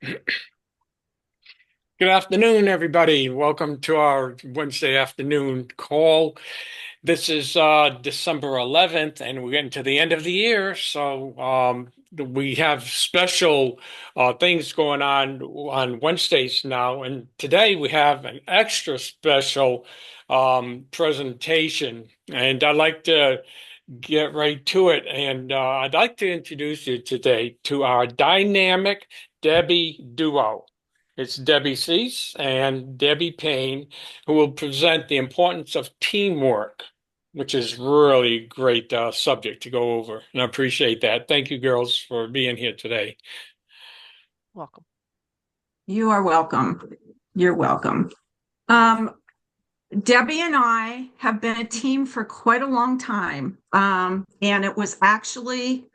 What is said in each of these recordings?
Good afternoon, everybody. Welcome to our Wednesday afternoon call. This is December 11th, and we're getting to the end of the year. So we have special things going on Wednesdays now. And today we have an extra special presentation. And I'd like to get right to it. And I'd like to introduce you today to our dynamic Debbie duo. It's Debbie Seese and Debbie Payne, who will present the importance of teamwork, which is really great subject to go over. And I appreciate that. Thank you, girls, for being here today. Welcome. You are welcome. You're welcome. Um, Debbie and I have been a team for quite a long time. And it was actually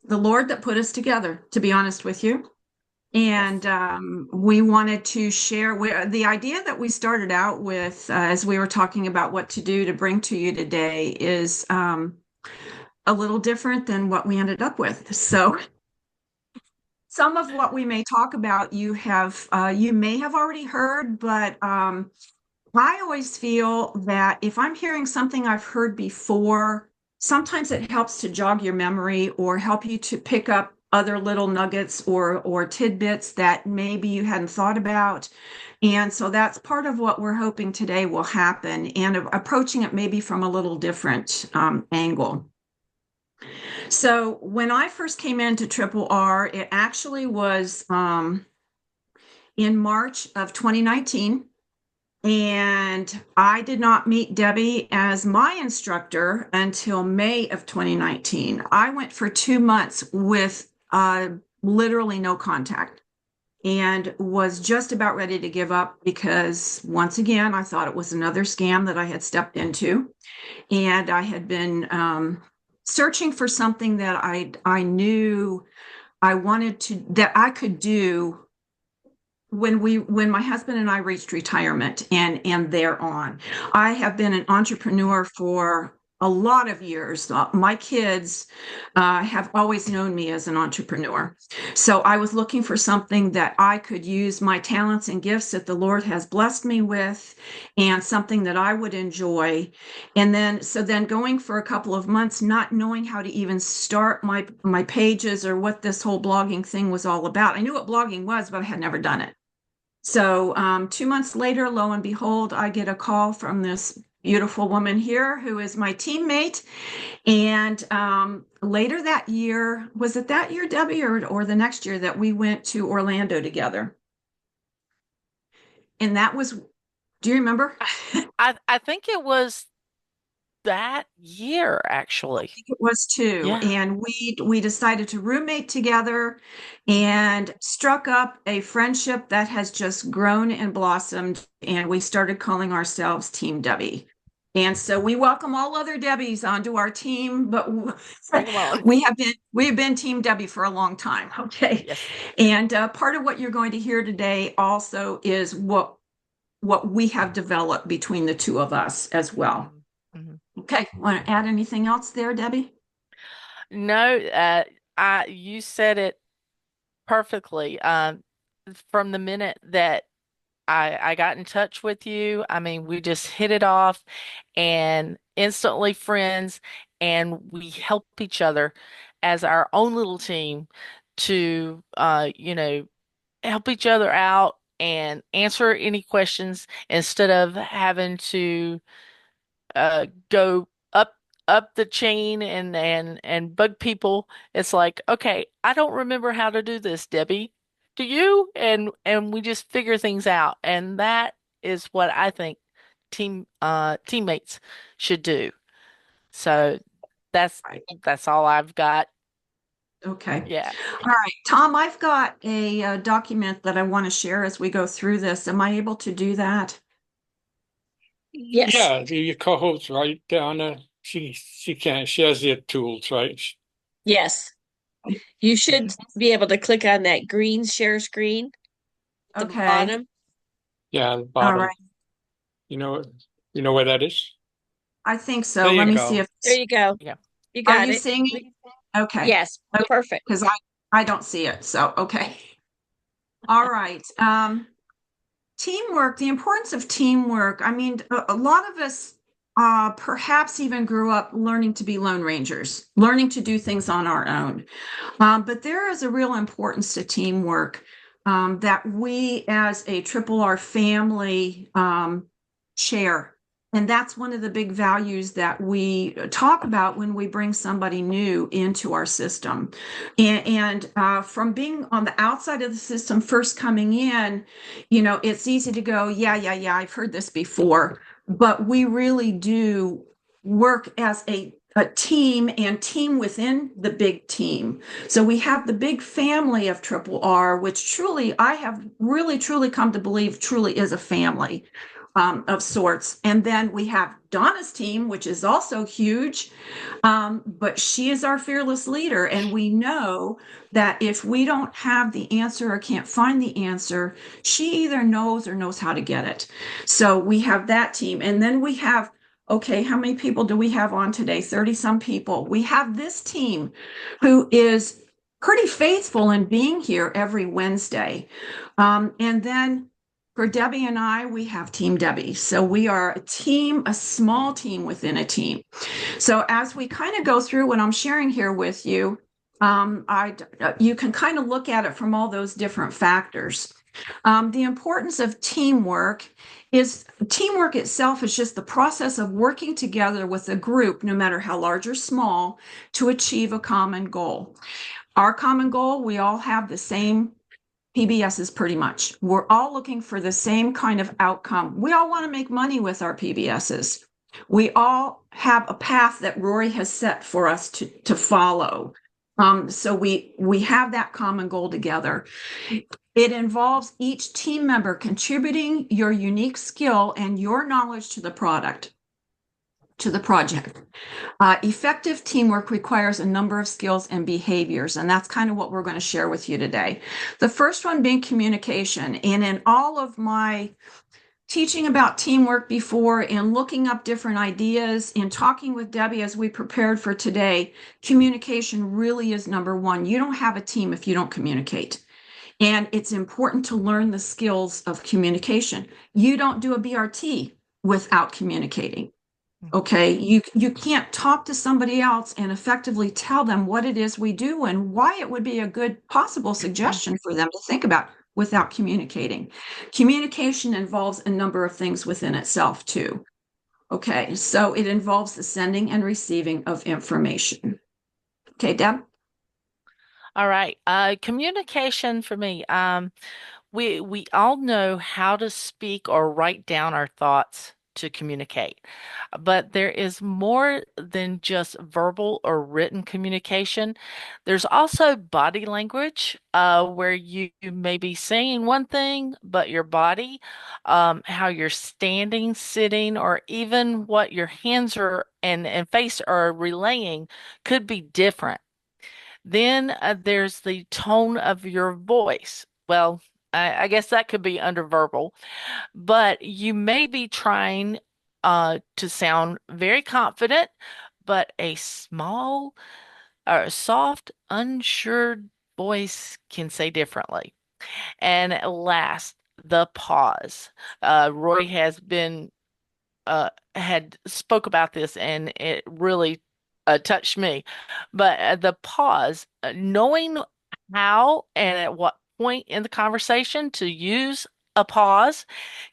the Lord that put us together, to be honest with you. And we wanted to share the idea that we started out with as we were talking about what to do to bring to you today is a little different than what we ended up with. So some of what we may talk about, you may have already heard, but I always feel that if I'm hearing something I've heard before, sometimes it helps to jog your memory or help you to pick up other little nuggets or tidbits that maybe you hadn't thought about. And so that's part of what we're hoping today will happen, and approaching it maybe from a little different angle. So when I first came into Triple R, it actually was in March of 2019. And I did not meet Debbie as my instructor until May of 2019. I went for 2 months with literally no contact and was just about ready to give up because, once again, I thought it was another scam that I had stepped into. And I had been searching for something that I knew I wanted to, that I could do when my husband and I reached retirement and thereon. I have been an entrepreneur for a lot of years. My kids have always known me as an entrepreneur. So I was looking for something that I could use my talents and gifts that the Lord has blessed me with, and something that I would enjoy. And then going for a couple of months, not knowing how to even start my pages or what this whole blogging thing was all about. I knew what blogging was, but I had never done it. So 2 months later, lo and behold, I get a call from this beautiful woman here who is my teammate. And later that year, was it that year, Debbie, or the next year that we went to Orlando together? And that was, do you remember? I think it was that year, I actually. think it was too. Yeah. And we decided to roommate together and struck up a friendship that has just grown and blossomed. And we started calling ourselves Team Debbie. And so we welcome all other Debbies onto our team, but Bring them on. we've been Team Debbie for a long time. Okay. Yes. And part of what you're going to hear today also is what we have developed between the two of us as well. Mm-hmm. Okay, want to add anything else there, Debbie? No, you said it perfectly. From the minute that I got in touch with you, I mean, we just hit it off and instantly friends, and we help each other as our own little team to, help each other out and answer any questions instead of having to go up the chain and bug people. It's like, okay, I don't remember how to do this, Debbie. Do you? And we just figure things out. And that is what I think teammates should do. So that's Right. that's all I've got. Okay. Yeah. All right, Tom, I've got a, document that I want to share as we go through this. Am I able to do that? Yes, Yeah, your co-host, right, Donna? She can. She has the tools, right? yes. You should be able to click on that green share screen at the Okay. bottom. Yeah, the All bottom. right. You know, you know where that is? I think so. There Let you me see go. if, There you go. Yeah. You are got you it. seeing it? Okay. Yes, Okay. perfect. Because I don't see it. So, okay. All right. Teamwork, the importance of teamwork. I mean, a lot of us perhaps even grew up learning to be lone rangers, learning to do things on our own. But there is a real importance to teamwork that we as a Triple R family share. And that's one of the big values that we talk about when we bring somebody new into our system. And from being on the outside of the system, first coming in, it's easy to go, yeah, I've heard this before. But we really do work as a team and team within the big team. So we have the big family of Triple R, which truly I have really truly come to believe truly is a family of sorts. And then we have Donna's team, which is also huge, but she is our fearless leader. And we know that if we don't have the answer or can't find the answer, she either knows or knows how to get it. So we have that team. And then we have, okay, how many people do we have on today? 30 some people. We have this team who is pretty faithful in being here every Wednesday. And then for Debbie and I, we have Team Debbie. So we are a team, a small team within a team. So as we kind of go through what I'm sharing here with you, you can kind of look at it from all those different factors. The importance of teamwork itself is just the process of working together with a group, no matter how large or small, to achieve a common goal. Our common goal, we all have the same PBSs pretty much. We're all looking for the same kind of outcome. We all want to make money with our PBSs. We all have a path that Rory has set for us to follow. So we have that common goal together. It involves each team member contributing your unique skill and your knowledge to the project. Effective teamwork requires a number of skills and behaviors, and that's kind of what we're going to share with you today. The first one being communication. And in all of my teaching about teamwork before and looking up different ideas and talking with Debbie as we prepared for today, communication really is number one. You don't have a team if you don't communicate. And it's important to learn the skills of communication. You don't do a BRT without communicating. Okay, you can't talk to somebody else and effectively tell them what it is we do and why it would be a good possible suggestion for them to think about without communicating. Communication involves a number of things within itself too. Okay, so it involves the sending and receiving of information. Okay, Deb? All right. Communication for me. We all know how to speak or write down our thoughts to communicate, but there is more than just verbal or written communication. There's also body language, where you may be saying one thing, but your body, how you're standing, sitting, or even what your hands are and face are relaying could be different. Then there's the tone of your voice. Well, I guess that could be under verbal, but you may be trying to sound very confident, but a small or soft, unsure voice can say differently. And last, the pause. Roy has been had spoke about this and it really touched me. But the pause, knowing how and at what point in the conversation to use a pause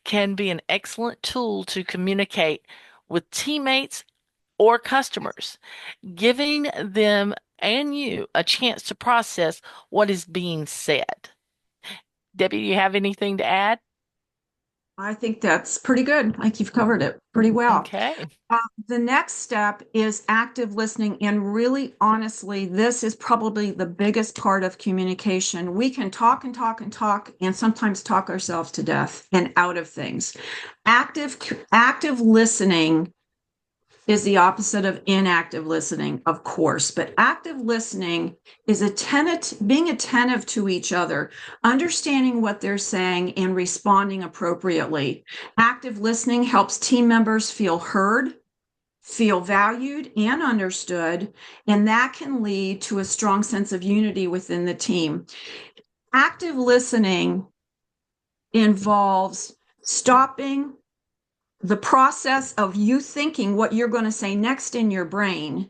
can be an excellent tool to communicate with teammates or customers, giving them and you a chance to process what is being said. Debbie, do you have anything to add? I think that's pretty good. Like you've covered it pretty well. Okay. The next step is active listening. And really, honestly, this is probably the biggest part of communication. We can talk and talk and talk, and sometimes talk ourselves to death and out of things. Active listening is the opposite of inactive listening, of course, but active listening is being attentive to each other, understanding what they're saying and responding appropriately. Active listening helps team members feel heard, feel valued and understood, and that can lead to a strong sense of unity within the team. Active listening involves stopping the process of you thinking what you're going to say next in your brain,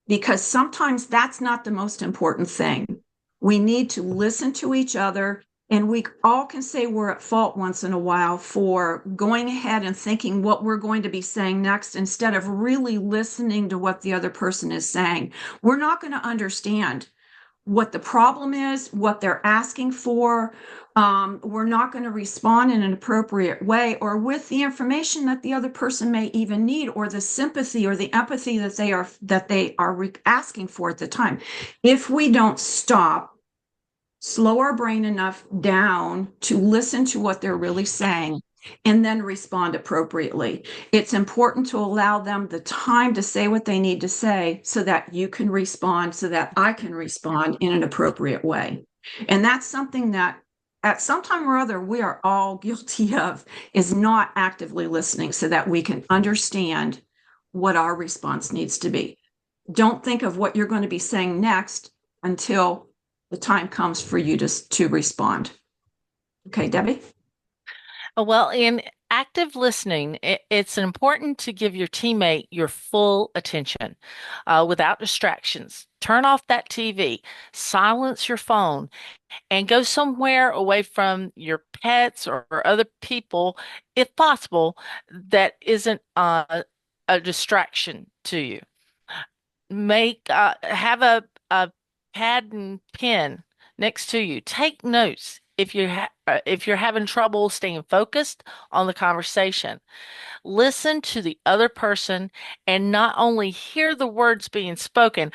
because sometimes that's not the most important thing. We need to listen to each other, and we all can say we're at fault once in a while for going ahead and thinking what we're going to be saying next instead of really listening to what the other person is saying. We're not going to understand what the problem is, what they're asking for. We're not going to respond in an appropriate way or with the information that the other person may even need, or the sympathy or the empathy that they are asking for at the time. If we don't stop, slow our brain enough down to listen to what they're really saying, and then respond appropriately. It's important to allow them the time to say what they need to say so that you can respond, so that I can respond in an appropriate way. And that's something that at some time or other we are all guilty of, is not actively listening so that we can understand what our response needs to be. Don't think of what you're going to be saying next until the time comes for you to respond. Okay, Debbie? Well, in active listening, it's important to give your teammate your full attention without distractions. Turn off that TV, silence your phone, and go somewhere away from your pets or other people, if possible, that isn't a distraction to you. Have a pad and pen next to you. Take notes if you're having trouble staying focused on the conversation. Listen to the other person and not only hear the words being spoken,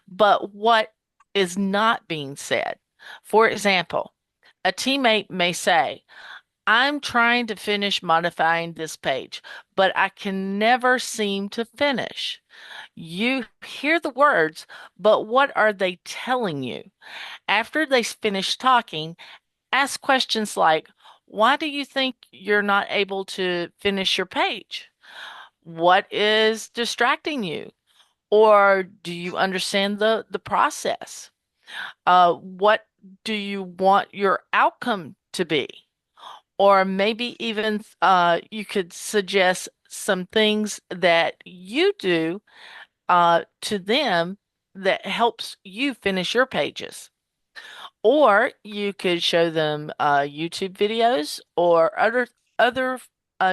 but what is not being said. For example, a teammate may say, I'm trying to finish modifying this page, but I can never seem to finish. You hear the words, but what are they telling you? After they finish talking, ask questions like, why do you think you're not able to finish your page? What is distracting you? Or do you understand the process? What do you want your outcome to be? Or maybe even you could suggest some things that you do to them that helps you finish your pages. Or you could show them YouTube videos or other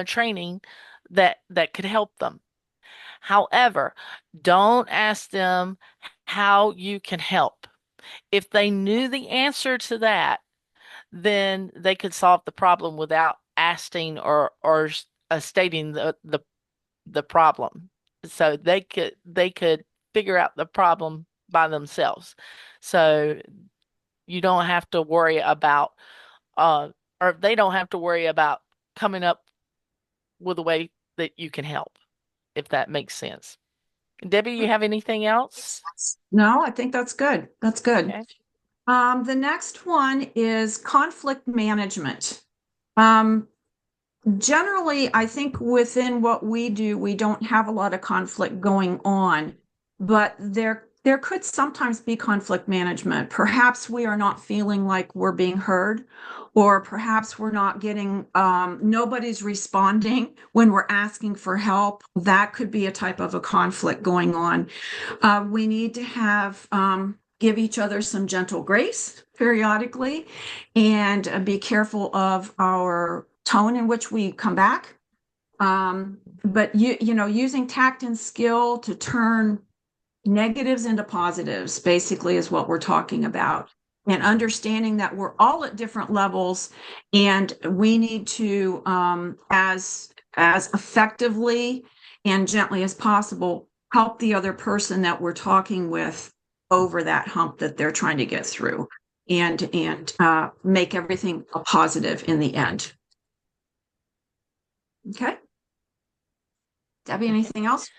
training that could help them. However, don't ask them how you can help. If they knew the answer to that, then they could solve the problem without asking or stating the problem. So they could figure out the problem by themselves. So you don't have to worry about uh or they don't have to worry about coming up with a way that you can help, if that makes sense. Debbie, you have anything else? No, I think that's good. That's good. Okay. The next one is conflict management. Um, Generally, I think within what we do, we don't have a lot of conflict going on, but there could sometimes be conflict management. Perhaps we are not feeling like we're being heard, or perhaps we're not getting, nobody's responding when we're asking for help. That could be a type of a conflict going on. We need to give each other some gentle grace periodically, and be careful of our tone in which we come back. But using tact and skill to turn negatives into positives basically is what we're talking about. And understanding that we're all at different levels, and we need to, as effectively and gently as possible, help the other person that we're talking with over that hump that they're trying to get through, and make everything a positive in the end. Okay. Debbie, anything else?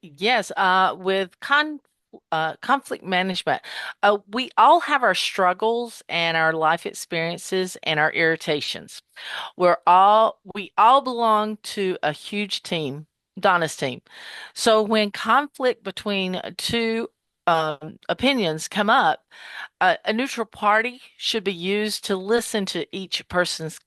Yes, with conflict management, we all have our struggles and our life experiences and our irritations. We all belong to a huge team, Donna's team. So when conflict between two opinions come up, a neutral party should be used to listen to each person's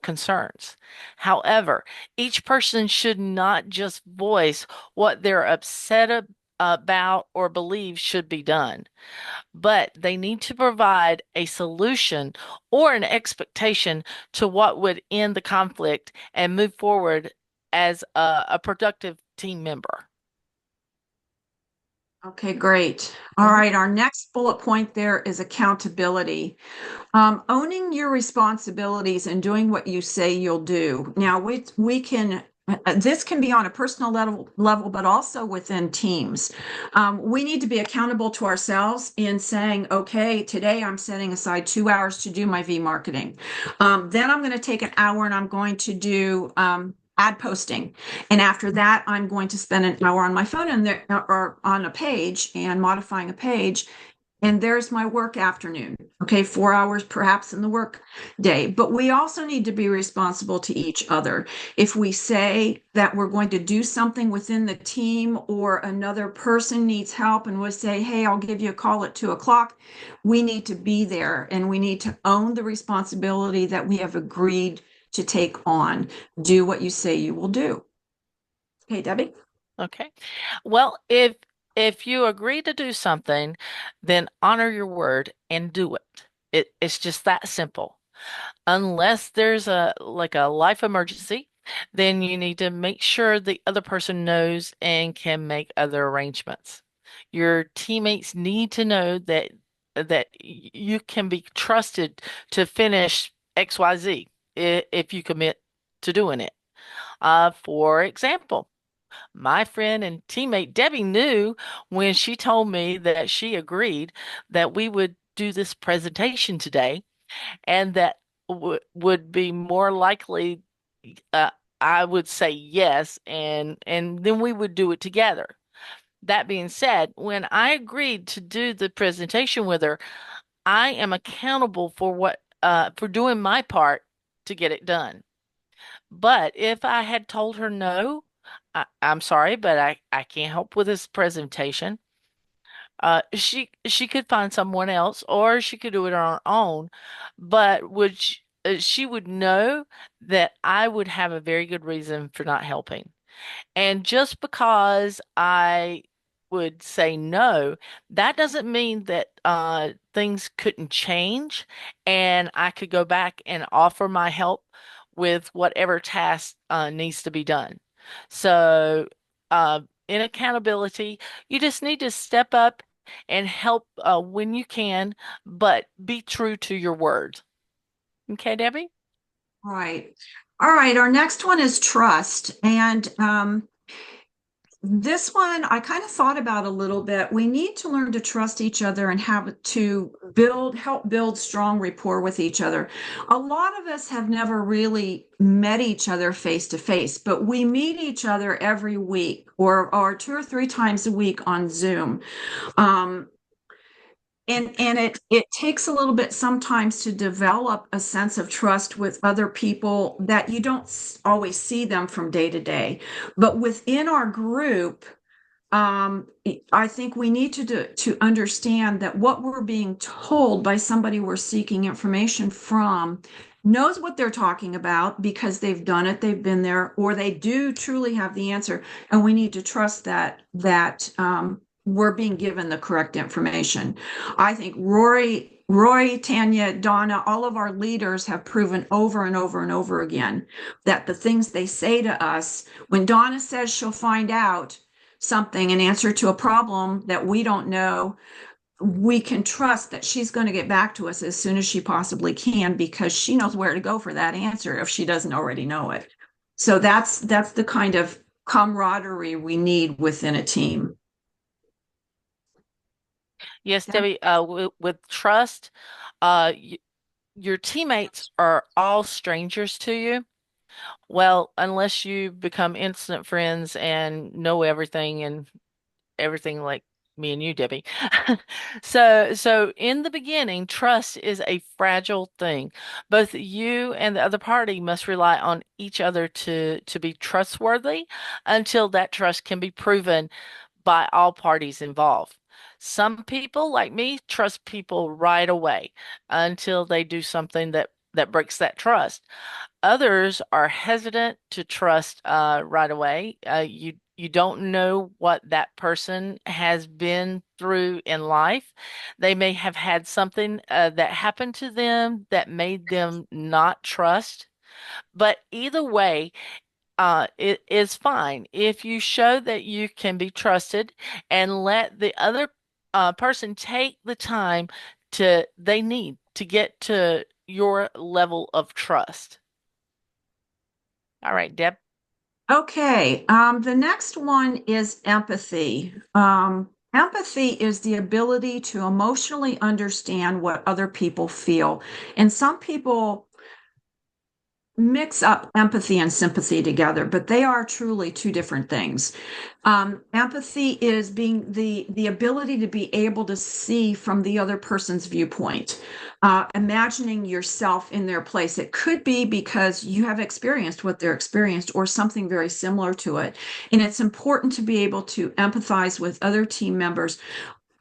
concerns. However, each person should not just voice what they're upset about or believe should be done, but they need to provide a solution or an expectation to what would end the conflict and move forward as a productive team member. Okay, great. All Mhm. right, our next bullet point there is accountability. Owning your responsibilities and doing what you say you'll do. Now, we can. This can be on a personal level, but also within teams. We need to be accountable to ourselves in saying, okay, today I'm setting aside 2 hours to do my V marketing. Then I'm going to take an hour and I'm going to do ad posting. And after that, I'm going to spend an hour on my phone and there, or on a page and modifying a page. And there's my work afternoon. Okay, 4 hours perhaps in the work day. But we also need to be responsible to each other. If we say that we're going to do something within the team or another person needs help and we'll say, hey, I'll give you a call at 2 o'clock, we need to be there and we need to own the responsibility that we have agreed to take on. Do what you say you will do. Okay, Debbie? Okay. Well, if you agree to do something, then honor your word and do it. It's just that simple. Unless there's a like a life emergency, then you need to make sure the other person knows and can make other arrangements. Your teammates need to know that you can be trusted to finish XYZ if you commit to doing it. For example, my friend and teammate Debbie knew when she told me that she agreed that we would do this presentation today and that would be more likely uh, I would say yes and then we would do it together. That being said, when I agreed to do the presentation with her, I am accountable for what for doing my part to get it done. But if I had told her no, I'm sorry, but I can't help with this presentation. She could find someone else, or she could do it on her own. But she would know that I would have a very good reason for not helping. And just because I would say no, that doesn't mean that things couldn't change and I could go back and offer my help with whatever task needs to be done. So, in accountability, you just need to step up and help when you can, but be true to your word. Okay, Debbie? Right. All right. Our next one is trust. And this one I kind of thought about a little bit. We need to learn to trust each other and have to help build strong rapport with each other. A lot of us have never really met each other face to face, but we meet each other every week or 2 or 3 times a week on Zoom. Um, and it takes a little bit sometimes to develop a sense of trust with other people that you don't always see them from day to day. But within our group, um, I think we need to understand that what we're being told by somebody we're seeking information from knows what they're talking about because they've done it, they've been there, or they do truly have the answer, and we need to trust that we're being given the correct information. I think Roy, Tanya, Donna, all of our leaders have proven over and over and over again that the things they say to us, when Donna says she'll find out something, an answer to a problem that we don't know, we can trust that she's going to get back to us as soon as she possibly can because she knows where to go for that answer if she doesn't already know it. So that's the kind of camaraderie we need within a team. Yes, Yeah. Debbie, with trust, your teammates are all strangers to you. Well, unless you become instant friends and know everything like me and you, Debbie. So in the beginning, trust is a fragile thing. Both you and the other party must rely on each other to be trustworthy until that trust can be proven by all parties involved. Some people, like me, trust people right away until they do something that breaks that trust. Others are hesitant to trust right away. You don't know what that person has been through in life. They may have had something that happened to them that made them not trust. But either way, it is fine if you show that you can be trusted and let the other person take the time they need to get to your level of trust. All right, Deb. Okay, the next one is empathy. Empathy is the ability to emotionally understand what other people feel. And some people mix up empathy and sympathy together, but they are truly two different things. Empathy is being the ability to be able to see from the other person's viewpoint, imagining yourself in their place. It could be because you have experienced what they're experienced or something very similar to it. And it's important to be able to empathize with other team members.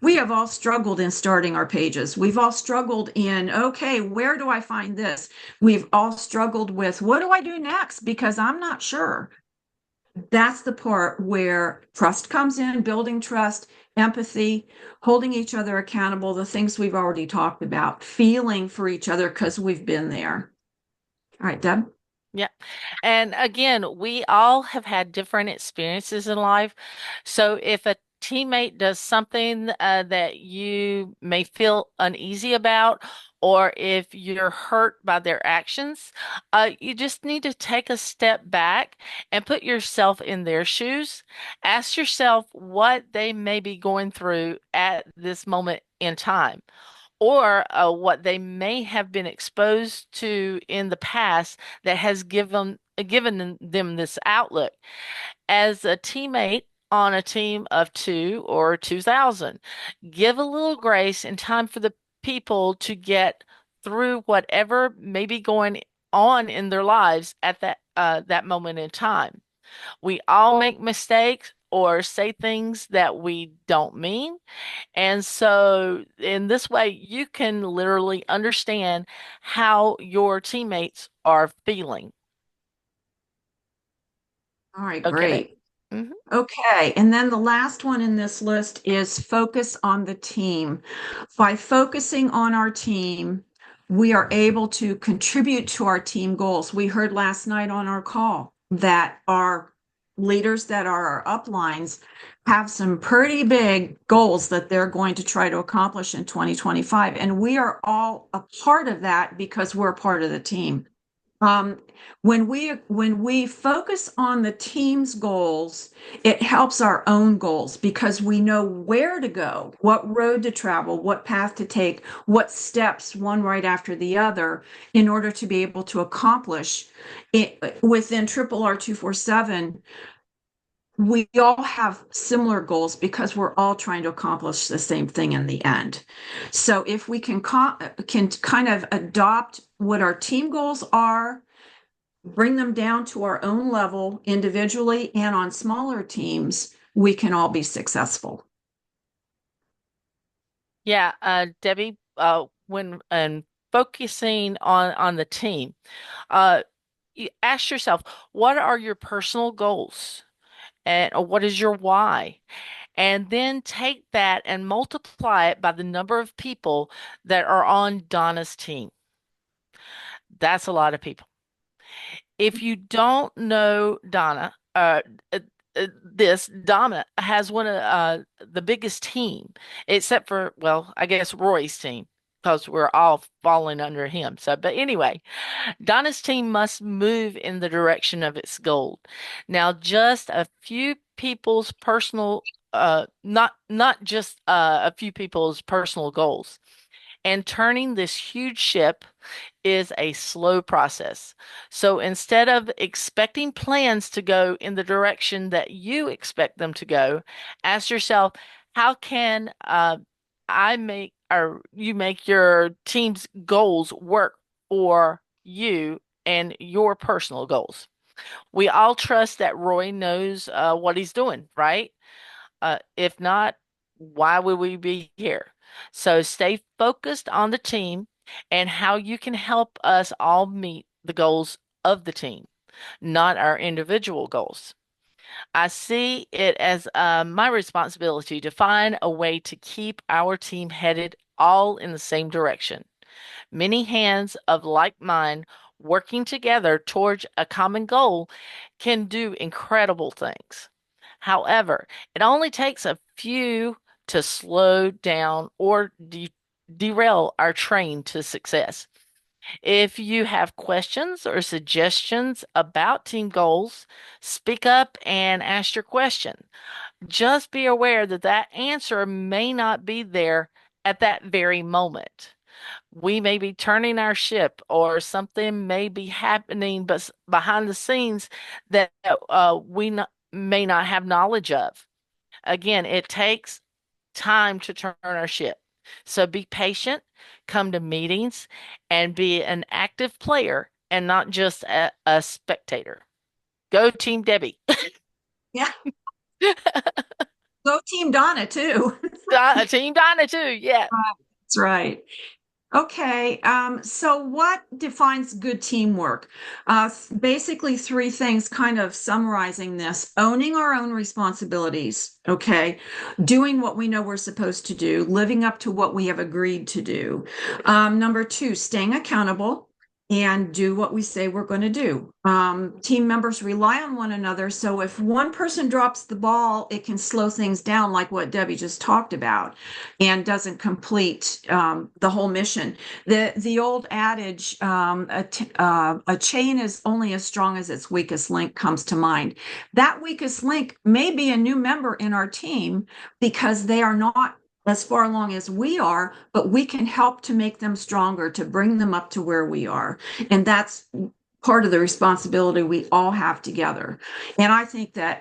We have all struggled in starting our pages. We've all struggled in, okay, where do I find this? We've all struggled with, what do I do next? Because I'm not sure. That's the part where trust comes in, building trust, empathy, holding each other accountable, the things we've already talked about, feeling for each other because we've been there. All right, Deb. Yeah. And again, we all have had different experiences in life. So if a teammate does something that you may feel uneasy about, or if you're hurt by their actions, you just need to take a step back and put yourself in their shoes. Ask yourself what they may be going through at this moment in time, or what they may have been exposed to in the past that has given them this outlook. As a teammate on a team of two or 2,000, give a little grace and time for the people to get through whatever may be going on in their lives at that moment in time. We all make mistakes or say things that we don't mean. And so, in this way, you can literally understand how your teammates are feeling. All right, Okay, babe. great. hmm Okay, and then the last one in this list is focus on the team. By focusing on our team, we are able to contribute to our team goals. We heard last night on our call that our leaders that are our uplines have some pretty big goals that they're going to try to accomplish in 2025. And we are all a part of that because we're part of the team. Um, when we focus on the team's goals, it helps our own goals because we know where to go, what road to travel, what path to take, what steps, one right after the other, in order to be able to accomplish it within Triple R 247. We all have similar goals because we're all trying to accomplish the same thing in the end. So if we can kind of adopt what our team goals are, bring them down to our own level individually and on smaller teams, we can all be successful. Yeah, Debbie, when and focusing on the team, uh, you ask yourself, what are your personal goals? And or what is your why? And then take that and multiply it by the number of people that are on Donna's team. That's a lot of people. If you don't know Donna, Donna has one of the biggest team, except for, well, I guess Roy's team, because we're all falling under him. So, but anyway, Donna's team must move in the direction of its goal. Now, just a few people's personal, not just a few people's personal goals, and turning this huge ship is a slow process. So instead of expecting plans to go in the direction that you expect them to go, ask yourself, how can I make or you make your team's goals work for you and your personal goals? We all trust that Roy knows what he's doing, right? If not, why would we be here? So stay focused on the team and how you can help us all meet the goals of the team, not our individual goals. I see it as my responsibility to find a way to keep our team headed all in the same direction. Many hands of like mind working together towards a common goal can do incredible things. However, it only takes a few to slow down or derail our train to success. If you have questions or suggestions about team goals, speak up and ask your question. Just be aware that that answer may not be there at that very moment. We may be turning our ship or something may be happening but behind the scenes that may not have knowledge of. Again, it takes time to turn our ship. So be patient, come to meetings, and be an active player and not just a spectator. Go Team Debbie. Yeah. Go Team Donna too. Team Dinah too. Yeah. That's right. Okay, so what defines good teamwork? Basically, three things kind of summarizing this: owning our own responsibilities, okay, doing what we know we're supposed to do, living up to what we have agreed to do. Number two, staying accountable and do what we say we're going to do. Team members rely on one another, so if one person drops the ball, it can slow things down, like what Debbie just talked about, and doesn't complete the whole mission. The old adage, a chain is only as strong as its weakest link, comes to mind. That weakest link may be a new member in our team because they are not as far along as we are, but we can help to make them stronger, to bring them up to where we are. And that's part of the responsibility we all have together. And I think that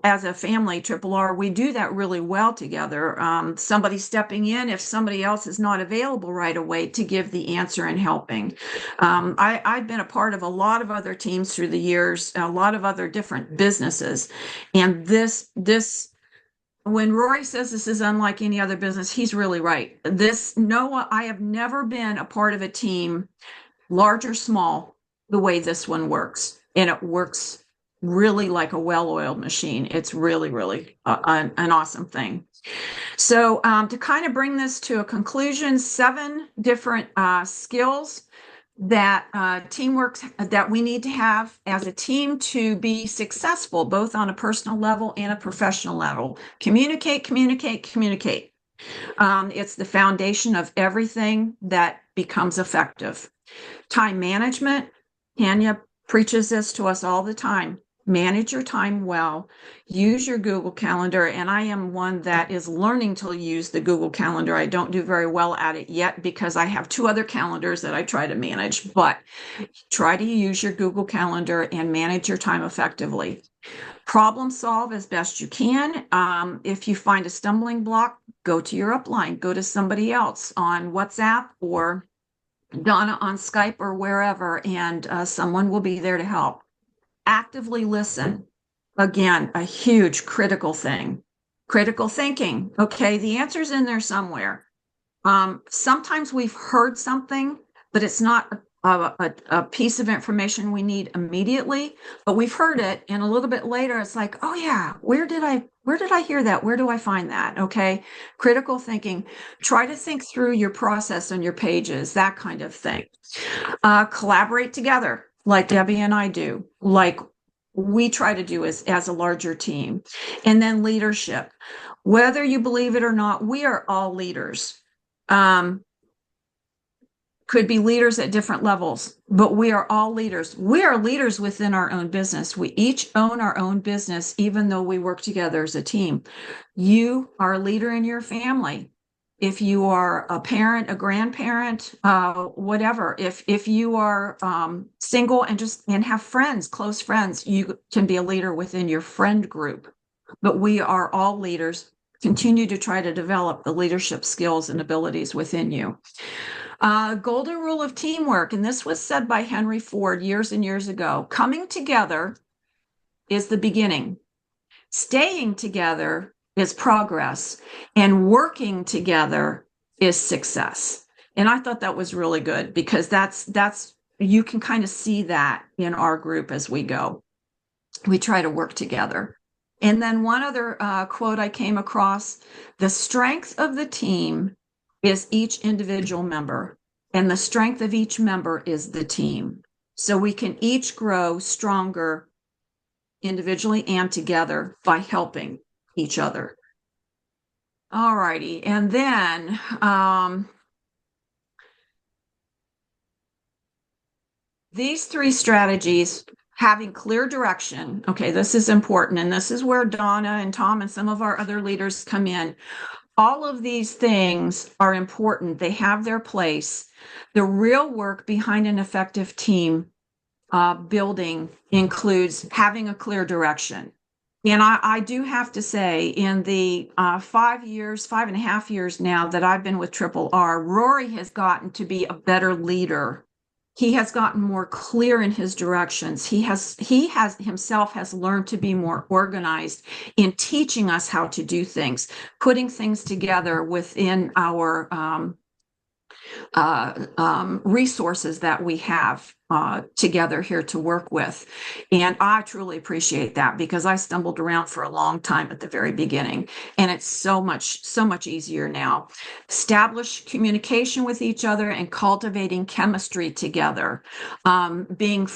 as a family, Triple R, we do that really well together. Somebody stepping in if somebody else is not available right away to give the answer and helping. I've been a part of a lot of other teams through the years, a lot of other different businesses. And when Rory says this is unlike any other business, he's really right. I have never been a part of a team, large or small, the way this one works. And it works really like a well-oiled machine. It's really, really an awesome thing. So to kind of bring this to a conclusion, 7 different skills that teamwork that we need to have as a team to be successful, both on a personal level and a professional level. Communicate, communicate, communicate. It's the foundation of everything that becomes effective. Time management. Tanya preaches this to us all the time. Manage your time well. Use your Google Calendar. And I am one that is learning to use the Google Calendar. I don't do very well at it yet because I have 2 other calendars that I try to manage. But try to use your Google Calendar and manage your time effectively. Problem solve as best you can. If you find a stumbling block, go to your upline, go to somebody else on WhatsApp or Donna on Skype or wherever, and someone will be there to help. Actively listen. Again, a huge critical thing. Critical thinking. Okay, the answer's in there somewhere. Sometimes we've heard something, but it's not a piece of information we need immediately, but we've heard it, and a little bit later, it's like, oh yeah, where did I hear that? Where do I find that? Okay, critical thinking. Try to think through your process on your pages, that kind of thing. Collaborate together, like Debbie and I do, like we try to do as a larger team. And then leadership. Whether you believe it or not, we are all leaders. Could be leaders at different levels, but we are all leaders. We are leaders within our own business. We each own our own business, even though we work together as a team. You are a leader in your family. If you are a parent, a grandparent, whatever, if you are single and have friends, close friends, you can be a leader within your friend group. But we are all leaders. Continue to try to develop the leadership skills and abilities within you. Golden rule of teamwork, and this was said by Henry Ford years and years ago. Coming together is the beginning. Staying together is progress, and working together is success. And I thought that was really good because that's you can kind of see that in our group as we go. We try to work together. And then one other quote I came across: the strength of the team is each individual member, and the strength of each member is the team. So we can each grow stronger individually and together by helping each other. All righty. And then these three strategies, having clear direction. Okay, this is important. And this is where Donna and Tom and some of our other leaders come in. All of these things are important. They have their place. The real work behind an effective team building includes having a clear direction. And I do have to say, in the 5.5 years now that I've been with Triple R, Rory has gotten to be a better leader. He has gotten more clear in his directions. He has himself has learned to be more organized in teaching us how to do things, putting things together within our resources that we have together here to work with. And I truly appreciate that because I stumbled around for a long time at the very beginning, and it's so much easier now. Establish communication with each other and cultivating chemistry together, being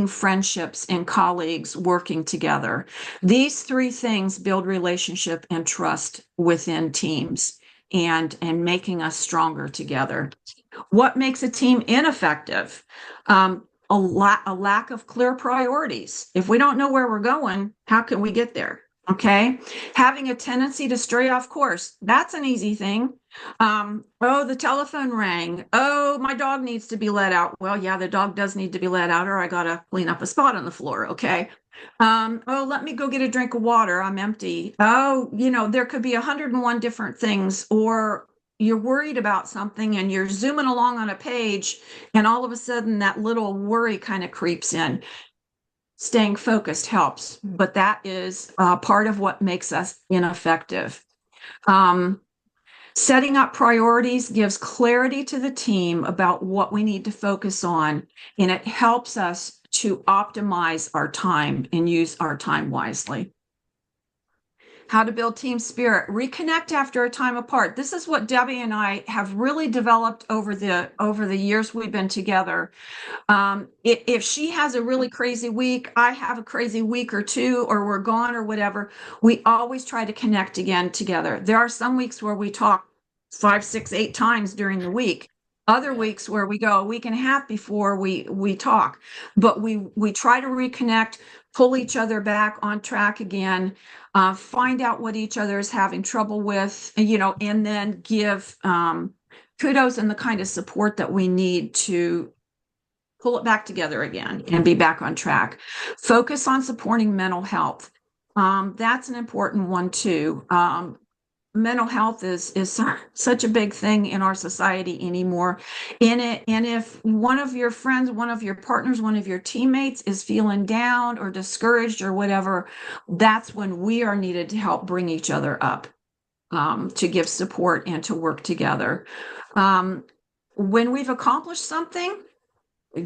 friendships and colleagues working together. These three things build relationship and trust within teams and making us stronger together. What makes a team ineffective? A lack of clear priorities. If we don't know where we're going, how can we get there? Okay. Having a tendency to stray off course. That's an easy thing. Oh, the telephone rang. Oh, my dog needs to be let out. Well, yeah, the dog does need to be let out, or I got to clean up a spot on the floor. Okay. Oh, let me go get a drink of water. I'm empty. Oh, there could be 101 different things, or you're worried about something and you're zooming along on a page, and all of a sudden that little worry kind of creeps in. Staying focused helps, but that is part of what makes us ineffective. Setting up priorities gives clarity to the team about what we need to focus on, and it helps us to optimize our time and use our time wisely. How to build team spirit. Reconnect after a time apart. This is what Debbie and I have really developed over the years we've been together. If she has a really crazy week, I have a crazy week or two, or we're gone or whatever, we always try to connect again together. There are some weeks where we talk 5, 6, 8 times during the week. Other weeks where we go a week and a half before we talk, but we try to reconnect, pull each other back on track again, find out what each other is having trouble with, and then give kudos and the kind of support that we need to pull it back together again and be back on track. Focus on supporting mental health. That's an important one too. Mental health is such a big thing in our society anymore. And if one of your friends, one of your partners, one of your teammates is feeling down or discouraged or whatever, that's when we are needed to help bring each other up, to give support and to work together. When we've accomplished something,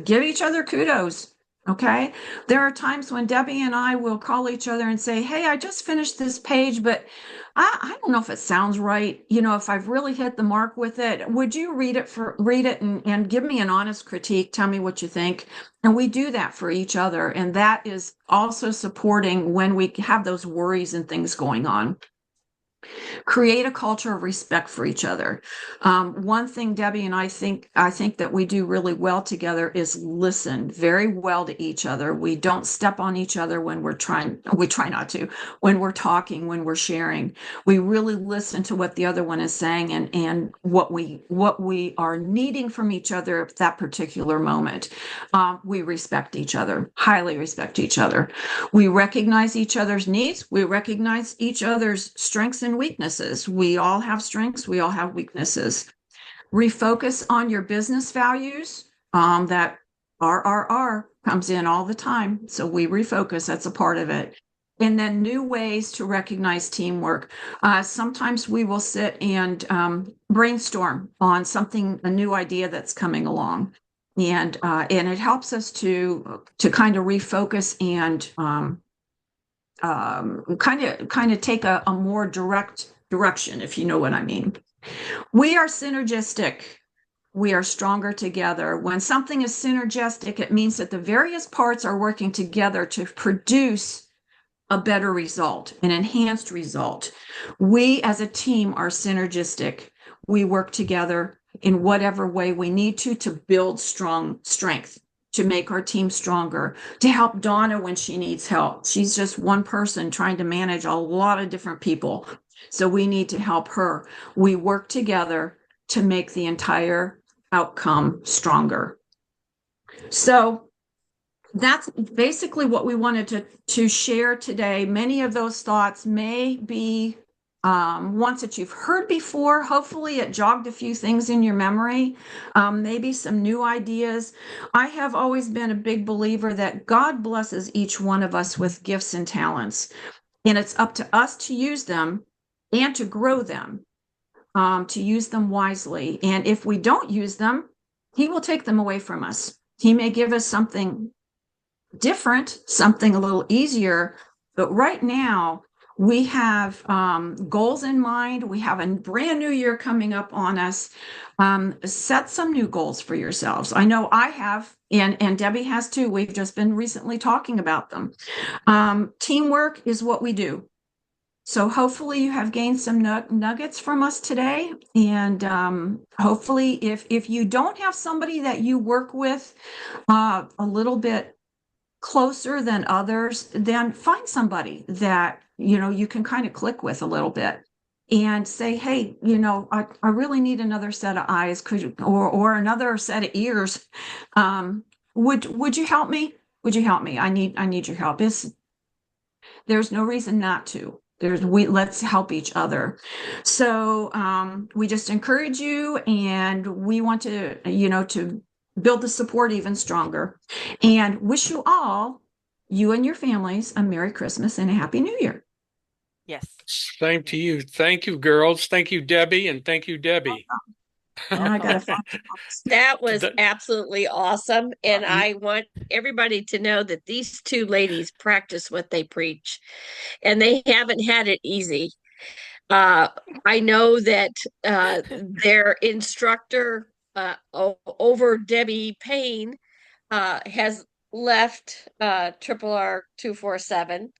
give each other kudos. Okay. There are times when Debbie and I will call each other and say, hey, I just finished this page, but I don't know if it sounds right. If I've really hit the mark with it, would you read it and give me an honest critique? Tell me what you think. And we do that for each other. And that is also supporting when we have those worries and things going on. Create a culture of respect for each other. One thing Debbie and I think that we do really well together is listen very well to each other. We don't step on each other when we try not to, when we're talking, when we're sharing. We really listen to what the other one is saying and what we are needing from each other at that particular moment. We respect each other, highly respect each other. We recognize each other's needs. We recognize each other's strengths and weaknesses. We all have strengths. We all have weaknesses. Refocus on your business values. That RRR comes in all the time. So we refocus. That's a part of it. and then new ways to recognize teamwork. Sometimes we will sit and brainstorm on something, a new idea that's coming along, and it helps us to kind of refocus and kind of take a more direct direction, if you know what I mean. We are synergistic. We are stronger together. When something is synergistic, it means that the various parts are working together to produce a better result, an enhanced result. We as a team are synergistic. We work together in whatever way we need to build strength, to make our team stronger, to help Donna when she needs help. She's just one person trying to manage a lot of different people. So we need to help her. We work together to make the entire outcome stronger. So that's basically what we wanted to share today. Many of those thoughts may be ones that you've heard before. Hopefully it jogged a few things in your memory, maybe some new ideas. I have always been a big believer that God blesses each one of us with gifts and talents, and it's up to us to use them and to grow them, to use them wisely. And if we don't use them, He will take them away from us. He may give us something different, something a little easier. But right now, we have goals in mind. We have a brand new year coming up on us. Set some new goals for yourselves. I know I have, and Debbie has too. We've just been recently talking about them. Teamwork is what we do. So hopefully you have gained some nuggets from us today. And hopefully if you don't have somebody that you work with a little bit closer than others, then find somebody that, you can kind of click with a little bit and say, hey, I really need another set of eyes, or another set of ears. Would you help me? Would you help me? I need your help. There's no reason not to. Let's help each other. So we just encourage you, and we want to, to build the support even stronger, and wish you all, you and your families, a Merry Christmas and a Happy New Year. Yes. Same to you. Thank you, girls. Thank you, Debbie, and thank you, Debbie. Now I gotta find That was The- absolutely awesome. And I want everybody to know that these two ladies practice what they preach, and they haven't had it easy. Uh, I know that their instructor over Debbie Payne has left Triple R 247.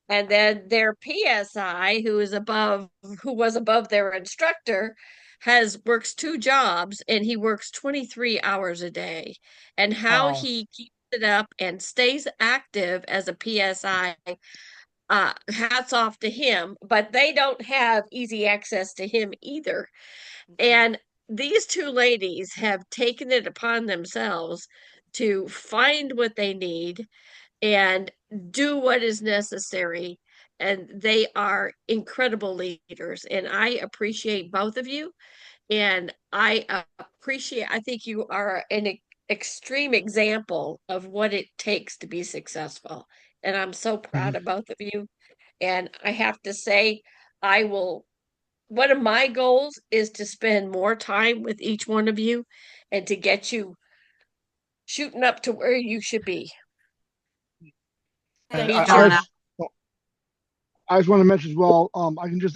And then their PSI, who was above their instructor, has works two jobs, and he works 23 hours a day. And how wow. he keeps it up and stays active as a PSI, hats off to him. But they don't have easy access to him either. And these two ladies have taken it upon themselves to find what they need and do what is necessary. And they are incredible leaders. And I appreciate both of you. And I think you are an extreme example of what it takes to be successful. And I'm so proud Mhm. of both of you. And I have to say, one of my goals is to spend more time with each one of you and to get you shooting up to where you should be. And Thank Thank you, you, I, Donna. Donna. I just want to mention as well. I can just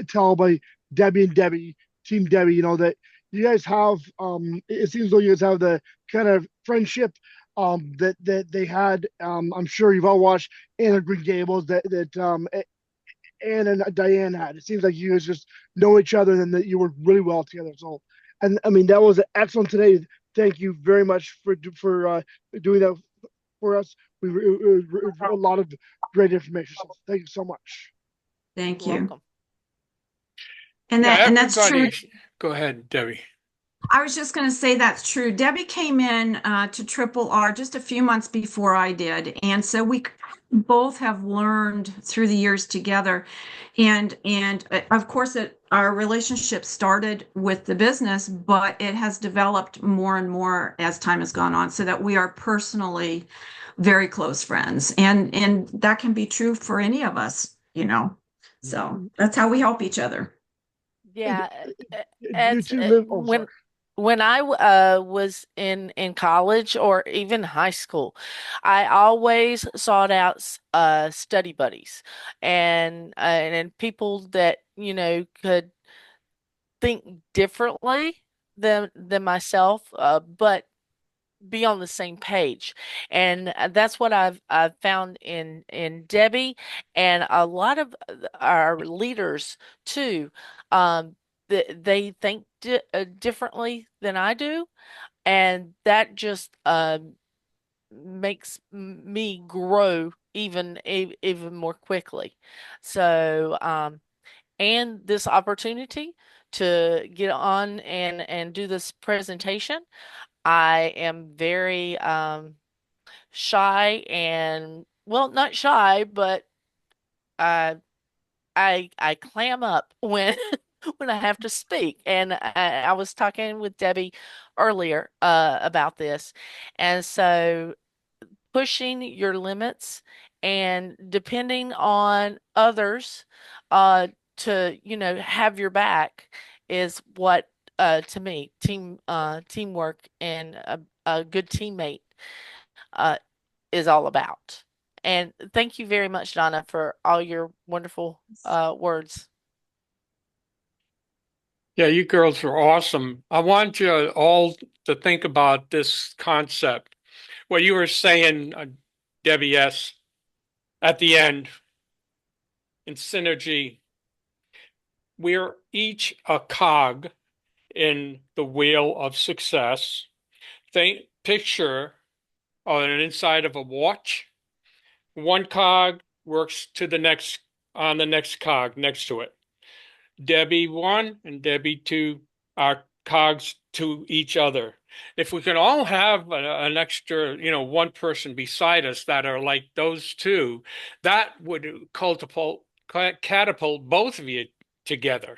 tell by Debbie and Debbie, Team Debbie, that you guys have. It seems though you guys have the kind of friendship that they had. I'm sure you've all watched Anna Green Gables that Anne and Diane had. It seems like you guys just know each other and that you work really well together. So, and I mean that was excellent today. Thank you very much for doing that for us. A lot of great information. So thank you so much. Thank You're you. welcome. Yeah, And that's true. everybody. Go ahead, Debbie. I was just going to say that's true. Debbie came in to Triple R just a few months before I did, and so we both have learned through the years together. And of course, our relationship started with the business, but it has developed more and more as time has gone on, so that we are personally very close friends. And that can be true for any of us, you know. So that's how we help each other. Yeah, Do you as two live? Oh, sorry. when I was in college or even high school, I always sought out study buddies and people that could think differently than myself, but be on the same page. And that's what I've found in Debbie and a lot of our leaders too. They think differently than I do, and that just makes me grow even more quickly. So, and this opportunity to get on and do this presentation, I am very shy and, well, not shy, but uh, I clam up when when I have to speak. And I was talking with Debbie earlier about this, and so pushing your limits and depending on others uh, to have your back is what to me teamwork and a good teammate uh, is all about. And thank you very much, Donna, for all your wonderful words. Yeah, you girls are awesome. I want you all to think about this concept. What you were saying, Debbie S., at the end in synergy, we're each a cog in the wheel of success. Think, picture on an inside of a watch. One cog works to the next on the next cog next to it. Debbie 1 and Debbie 2 are cogs to each other. If we can all have an extra, one person beside us that are like those two, that would catapult both of you together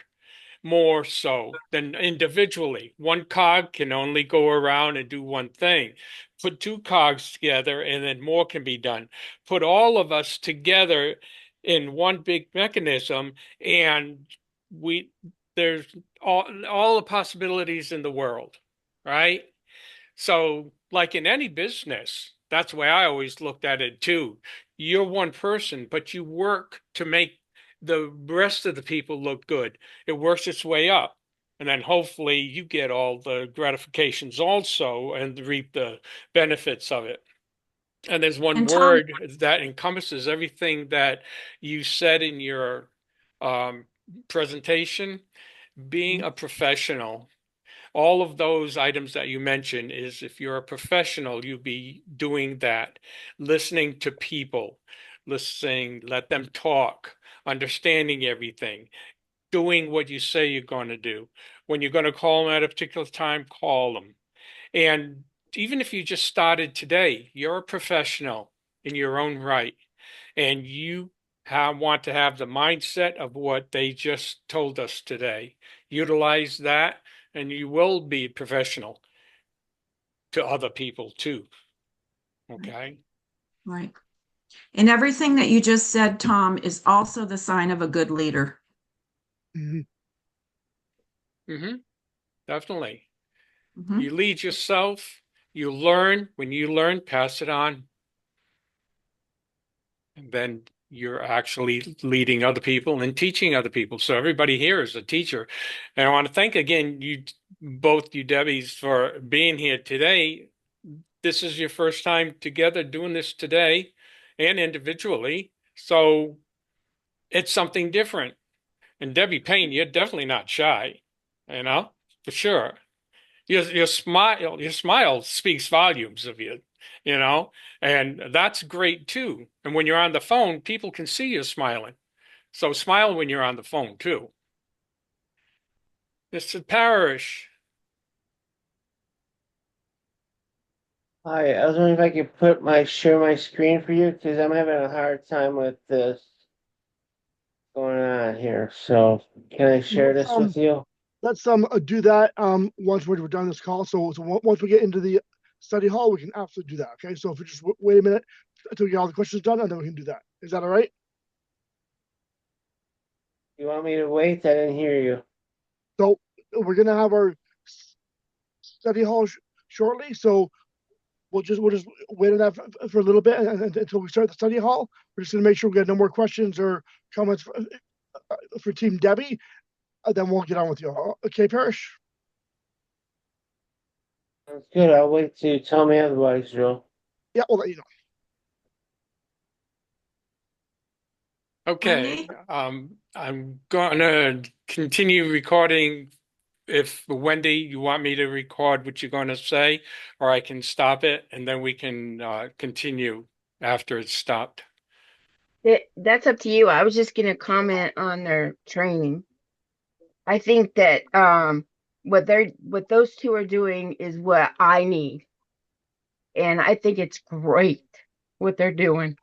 more so than individually. One cog can only go around and do one thing. Put two cogs together and then more can be done. Put all of us together in one big mechanism and we there's all the possibilities in the world, right? So, like in any business, that's the way I always looked at it too. You're one person, but you work to make the rest of the people look good. It works its way up. And then hopefully you get all the gratifications also and reap the benefits of it. And there's one And Tom, word that encompasses everything that you said in your um, presentation, being a professional. All of those items that you mentioned is if you're a professional, you'll be doing that, listening to people, listening, let them talk, understanding everything, doing what you say you're going to do. When you're going to call them at a particular time, call them. And even if you just started today, you're a professional in your own right, and you want to have the mindset of what they just told us today. Utilize that, and you will be professional to other people too. Okay. right. And everything that you just said, Tom, is also the sign of a good leader. Mhm. Mm-hmm. Definitely. Mhm. You lead yourself, you learn. When you learn, pass it on. And then you're actually leading other people and teaching other people. So everybody here is a teacher. And I want to thank again you both you Debbies for being here today. This is your first time together doing this today and individually. So it's something different. And Debbie Payne, you're definitely not shy, for sure. Your smile speaks volumes of you, you know, and that's great too. And when you're on the phone, people can see you smiling. So smile when you're on the phone too. Mr. Parrish, Hi, I was wondering if I could share my screen for you because I'm having a hard time with this. going on here. So can I share Let's this with you? do that once we're done this call. So once we get into the study hall, we can absolutely do that. Okay. So if we just wait a minute until we get all the questions done, and then we can do that. Is that all right? You want me to wait? I didn't hear you. So we're gonna have our study hall shortly. So we'll just wait on that for a little bit until we start the study hall. We're just gonna make sure we got no more questions or comments for Team Debbie. Then we'll get on with you. Okay, Parrish? That's good. I'll wait till you tell me otherwise, Joe. Yeah, we'll let you know. Okay, Wendy? I'm gonna continue recording. If Wendy, you want me to record what you're going to say, or I can stop it and then we can continue after it's stopped. That's up to you. I was just gonna comment on their training. I think that what those two are doing is what I need. And I think it's great what they're doing.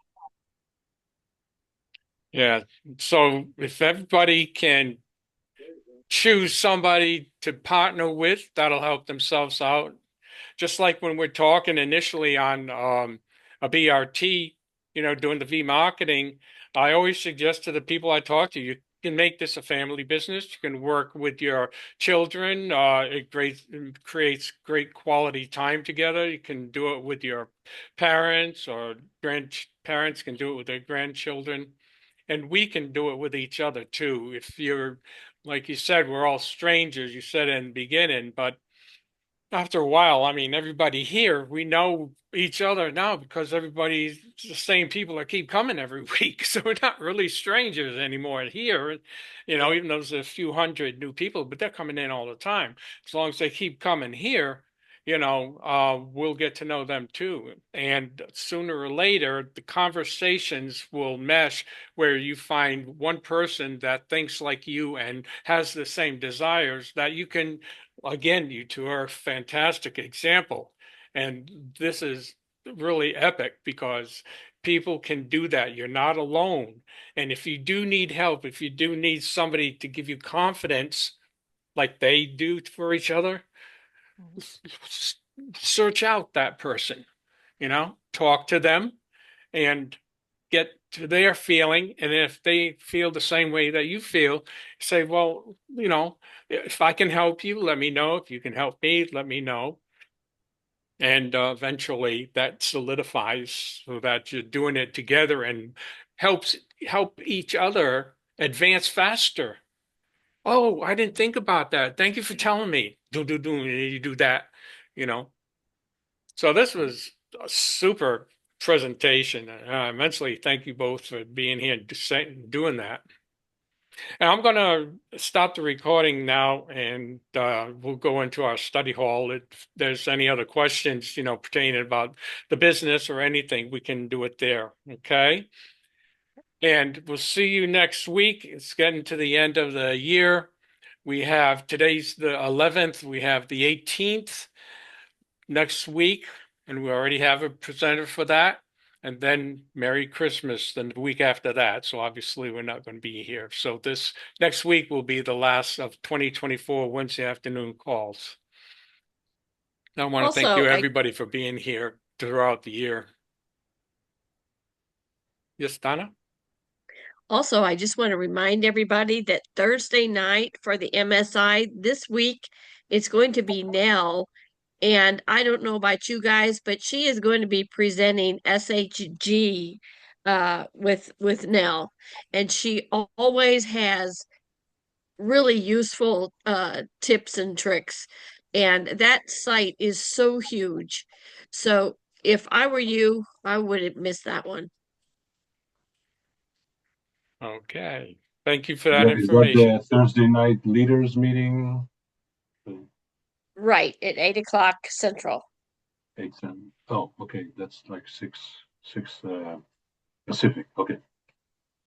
Yeah. So if everybody can choose somebody to partner with, that'll help themselves out. Just like when we're talking initially on a BRT, doing the V marketing, I always suggest to the people I talk to, you can make this a family business. You can work with your children. It creates great quality time together. You can do it with your parents, or grandparents can do it with their grandchildren. And we can do it with each other too. If you're, like you said, we're all strangers, you said in the beginning, but after a while, I mean, everybody here, we know each other now because everybody's the same people that keep coming every week. So we're not really strangers anymore here, even though there's a few hundred new people, but they're coming in all the time. As long as they keep coming here, we'll get to know them too. And sooner or later, the conversations will mesh where you find one person that thinks like you and has the same desires that you can. Again, you two are a fantastic example. And this is really epic because people can do that. You're not alone. And if you do need help, if you do need somebody to give you confidence like they do for each other, search out that person, talk to them and get to their feeling. And if they feel the same way that you feel, say, well, if I can help you, let me know. If you can help me, let me know. And eventually that solidifies so that you're doing it together and help each other advance faster. Oh, I didn't think about that. Thank you for telling me. You do that, you know. So this was a super presentation. Immensely thank you both for being here and doing that. And I'm going to stop the recording now and we'll go into our study hall. If there's any other questions, pertaining about the business or anything, we can do it there. Okay. And we'll see you next week. It's getting to the end of the year. Today's the 11th, we have the 18th next week, and we already have a presenter for that. And then Merry Christmas the week after that. So obviously we're not going to be here. So this next week will be the last of 2024 Wednesday afternoon calls. I want to thank you Also, everybody for being here throughout the year. Yes, Donna? I just want to remind everybody that Thursday night for the MSI this week, it's going to be Nell. And I don't know about you guys, but she is going to be presenting SHG with Nell. And she always has really useful tips and tricks. And that site is so huge. So if I were you, I wouldn't miss that one. Okay. Thank you for that Is that information. the Thursday night leaders meeting? Right, at 8 o'clock Central. 8, 7. Oh, okay. That's like 6 Pacific. Okay.